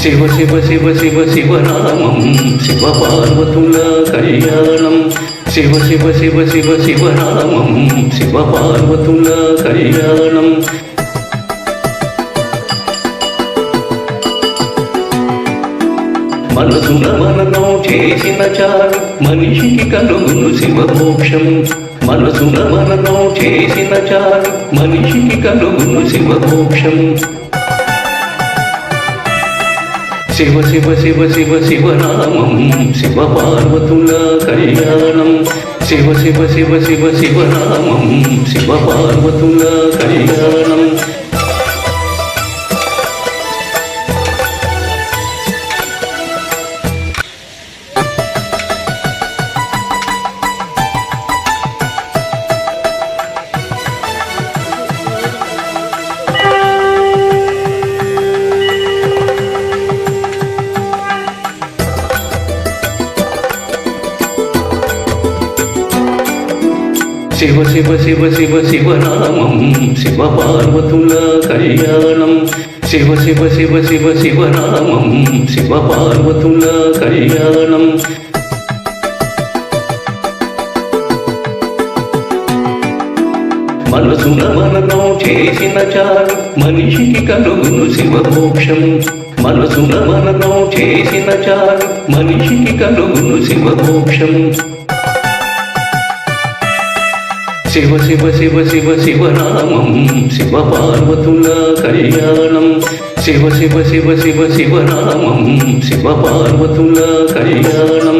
శివ శివ శివ శివ శివనామం శివ పార్వతుల కళ్యాణం. శివ శివ శివ శివ శివనామం శివ పార్వతుల కళ్యాణం. మనసున మననం చేసిన చాలు మనిషికి కలుగును శివమోక్షం. మనసున మననం చేసిన చాలు మనిషికి కలుగును శివమోక్షం. శివ శివ శివ శివ శివనామం శివ పార్వతుల కళ్యాణం. శివ శివ శివ శివ శివనామం శివ పార్వతుల కళ్యాణం. శివ శివ శివ శివ శివనామం శివ పార్వతుల కళ్యాణం. శివ శివ శివ శివ శివనామం శివ పార్వతుల కళ్యాణం. మనసున మననం చేసిన చాలు మనిషికి కలుగును శివమోక్షం. మనసున మననం చేసిన చాలు మనిషికి కలుగును శివమోక్షం. శివ శివ శివ శివ శివనామం శివ పార్వతుల కళ్యాణం. శివ శివ శివ శివ శివనామం శివ పార్వతుల కళ్యాణం.